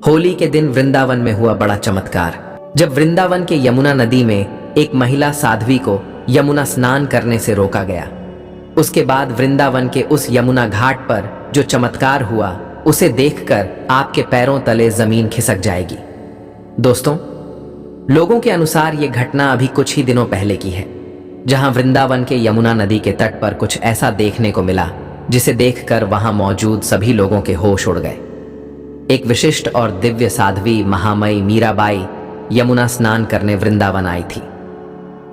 होली के दिन वृंदावन में हुआ बड़ा चमत्कार। जब वृंदावन के यमुना नदी में एक महिला साध्वी को यमुना स्नान करने से रोका गया, उसके बाद वृंदावन के उस यमुना घाट पर जो चमत्कार हुआ उसे देखकर आपके पैरों तले जमीन खिसक जाएगी। दोस्तों, लोगों के अनुसार यह घटना अभी कुछ ही दिनों पहले की है, जहां वृंदावन के यमुना नदी के तट पर कुछ ऐसा देखने को मिला जिसे देखकर वहां मौजूद सभी लोगों के होश उड़ गए। एक विशिष्ट और दिव्य साध्वी महामयी मीराबाई यमुना स्नान करने वृंदावन आई थी।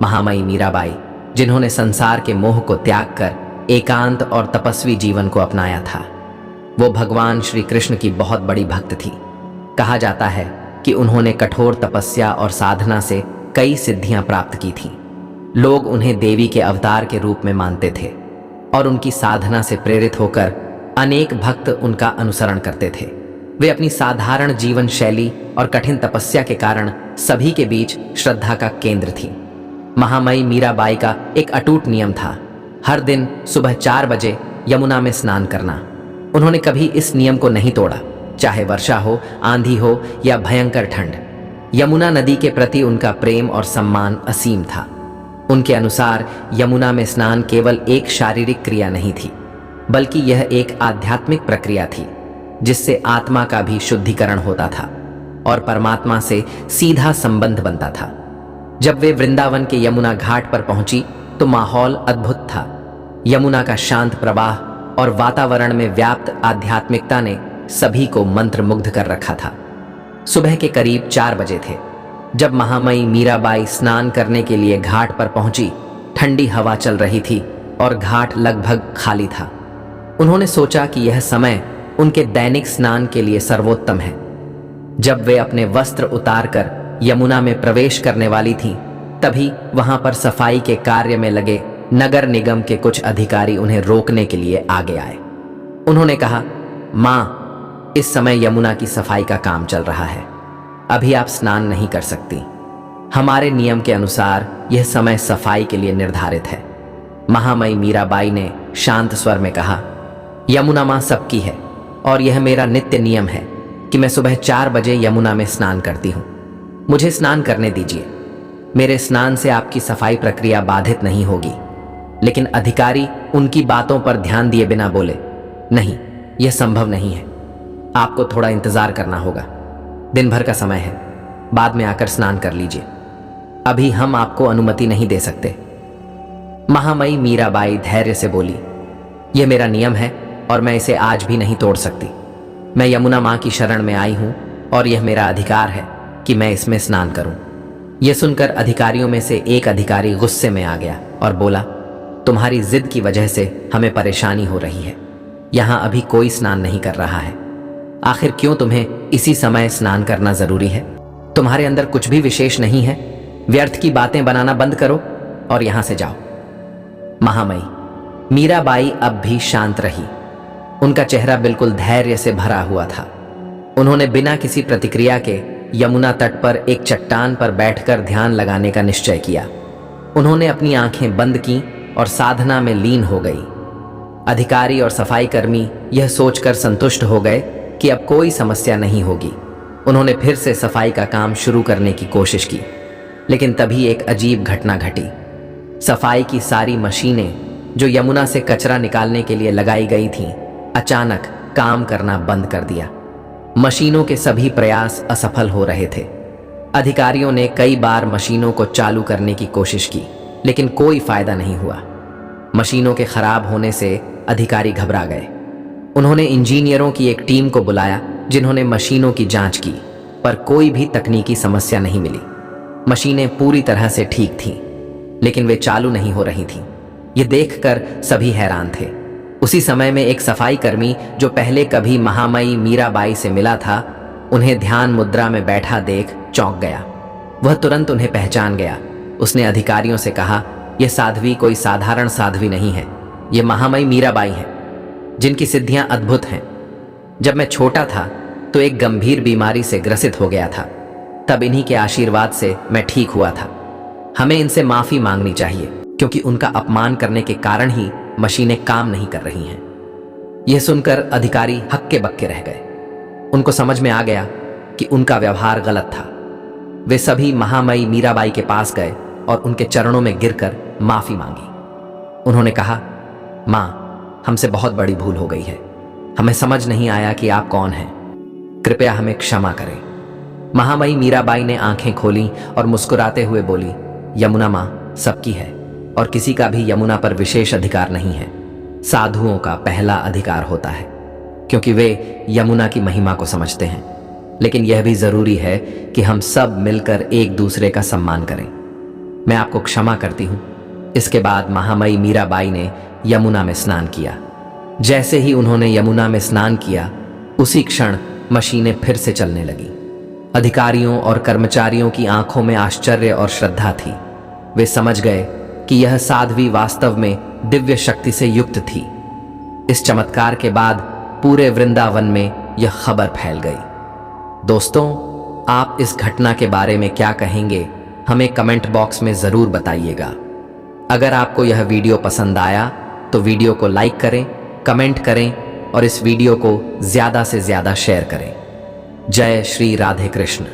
महामयी मीराबाई, जिन्होंने संसार के मोह को त्याग कर एकांत और तपस्वी जीवन को अपनाया था, वो भगवान श्री कृष्ण की बहुत बड़ी भक्त थी। कहा जाता है कि उन्होंने कठोर तपस्या और साधना से कई सिद्धियां प्राप्त की थीं। लोग उन्हें देवी के अवतार के रूप में मानते थे और उनकी साधना से प्रेरित होकर अनेक भक्त उनका अनुसरण करते थे। वे अपनी साधारण जीवन शैली और कठिन तपस्या के कारण सभी के बीच श्रद्धा का केंद्र थी। महामयी मीराबाई का एक अटूट नियम था, हर दिन सुबह 4 बजे यमुना में स्नान करना। उन्होंने कभी इस नियम को नहीं तोड़ा, चाहे वर्षा हो, आंधी हो या भयंकर ठंड। यमुना नदी के प्रति उनका प्रेम और सम्मान असीम था। उनके अनुसार यमुना में स्नान केवल एक शारीरिक क्रिया नहीं थी, बल्कि यह एक आध्यात्मिक प्रक्रिया थी, जिससे आत्मा का भी शुद्धिकरण होता था और परमात्मा से सीधा संबंध बनता था। जब वे वृंदावन के यमुना घाट पर पहुंची तो माहौल अद्भुत था। यमुना का शांत प्रवाह और वातावरण में व्याप्त आध्यात्मिकता ने सभी को मंत्रमुग्ध कर रखा था। सुबह के करीब 4 बजे थे जब महामयी मीराबाई स्नान करने के लिए घाट पर पहुंची। ठंडी हवा चल रही थी और घाट लगभग खाली था। उन्होंने सोचा कि यह समय उनके दैनिक स्नान के लिए सर्वोत्तम है। जब वे अपने वस्त्र उतारकर यमुना में प्रवेश करने वाली थीं, तभी वहां पर सफाई के कार्य में लगे नगर निगम के कुछ अधिकारी उन्हें रोकने के लिए आगे आए। उन्होंने कहा, मां, इस समय यमुना की सफाई का काम चल रहा है, अभी आप स्नान नहीं कर सकती। हमारे नियम के अनुसार यह समय सफाई के लिए निर्धारित है। महामयी मीराबाई ने शांत स्वर में कहा, यमुना मां सबकी है और यह मेरा नित्य नियम है कि मैं सुबह 4 बजे यमुना में स्नान करती हूँ। मुझे स्नान करने दीजिए। मेरे स्नान से आपकी सफाई प्रक्रिया बाधित नहीं होगी। लेकिन अधिकारी उनकी बातों पर ध्यान दिए बिना बोले, नहीं, यह संभव नहीं है, आपको थोड़ा इंतजार करना होगा। दिन भर का समय है, बाद में आकर स्नान कर लीजिए, अभी हम आपको अनुमति नहीं दे सकते। महामयी मीराबाई धैर्य से बोली, यह मेरा नियम है और मैं इसे आज भी नहीं तोड़ सकती। मैं यमुना मां की शरण में आई हूं और यह मेरा अधिकार है कि मैं इसमें स्नान करूं। यह सुनकर अधिकारियों में से एक अधिकारी गुस्से में आ गया और बोला, तुम्हारी जिद की वजह से हमें परेशानी हो रही है। यहां अभी कोई स्नान नहीं कर रहा है। आखिर क्यों तुम्हें इसी समय स्नान करना जरूरी है? तुम्हारे अंदर कुछ भी विशेष नहीं है। व्यर्थ की बातें बनाना बंद करो और यहां से जाओ। महामयी मीराबाई अब भी शांत रही। उनका चेहरा बिल्कुल धैर्य से भरा हुआ था। उन्होंने बिना किसी प्रतिक्रिया के यमुना तट पर एक चट्टान पर बैठकर ध्यान लगाने का निश्चय किया। उन्होंने अपनी आंखें बंद की और साधना में लीन हो गई। अधिकारी और सफाई कर्मी यह सोचकर संतुष्ट हो गए कि अब कोई समस्या नहीं होगी। उन्होंने फिर से सफाई का काम शुरू करने की कोशिश की, लेकिन तभी एक अजीब घटना घटी। सफाई की सारी मशीनें जो यमुना से कचरा निकालने के लिए लगाई गई थीं, अचानक काम करना बंद कर दिया। मशीनों के सभी प्रयास असफल हो रहे थे। अधिकारियों ने कई बार मशीनों को चालू करने की कोशिश की, लेकिन कोई फायदा नहीं हुआ। मशीनों के खराब होने से अधिकारी घबरा गए। उन्होंने इंजीनियरों की एक टीम को बुलाया, जिन्होंने मशीनों की जांच की, पर कोई भी तकनीकी समस्या नहीं मिली। मशीनें पूरी तरह से ठीक थीं, लेकिन वे चालू नहीं हो रही थीं। ये देखकर सभी हैरान थे। उसी समय में एक सफाई कर्मी जो पहले कभी महामयी मीराबाई से मिला था, उन्हें ध्यान मुद्रा में बैठा देख चौंक गया। वह तुरंत उन्हें पहचान गया। उसने अधिकारियों से कहा, यह साध्वी कोई साधारण साध्वी नहीं है, यह महामयी मीराबाई है, जिनकी सिद्धियां अद्भुत हैं। जब मैं छोटा था तो एक गंभीर बीमारी से ग्रसित हो गया था, तब इन्हीं के आशीर्वाद से मैं ठीक हुआ था। हमें इनसे माफी मांगनी चाहिए, क्योंकि उनका अपमान करने के कारण ही मशीनें काम नहीं कर रही हैं। यह सुनकर अधिकारी हक्के बक्के रह गए। उनको समझ में आ गया कि उनका व्यवहार गलत था। वे सभी महामयी मीराबाई के पास गए और उनके चरणों में गिरकर माफी मांगी। उन्होंने कहा, मां, हमसे बहुत बड़ी भूल हो गई है। हमें समझ नहीं आया कि आप कौन हैं। कृपया हमें क्षमा करें। महामयी मीराबाई ने आंखें खोली और मुस्कुराते हुए बोली, यमुना मां सबकी है और किसी का भी यमुना पर विशेष अधिकार नहीं है। साधुओं का पहला अधिकार होता है, क्योंकि वे यमुना की महिमा को समझते हैं। लेकिन यह भी जरूरी है कि हम सब मिलकर एक दूसरे का सम्मान करें। मैं आपको क्षमा करती हूं। इसके बाद महामयी मीराबाई ने यमुना में स्नान किया। जैसे ही उन्होंने यमुना में स्नान किया, उसी क्षण मशीनें फिर से चलने लगी। अधिकारियों और कर्मचारियों की आंखों में आश्चर्य और श्रद्धा थी। वे समझ गए कि यह साध्वी वास्तव में दिव्य शक्ति से युक्त थी। इस चमत्कार के बाद पूरे वृंदावन में यह खबर फैल गई। दोस्तों, आप इस घटना के बारे में क्या कहेंगे, हमें कमेंट बॉक्स में जरूर बताइएगा। अगर आपको यह वीडियो पसंद आया तो वीडियो को लाइक करें, कमेंट करें और इस वीडियो को ज्यादा से ज्यादा शेयर करें। जय श्री राधे कृष्ण।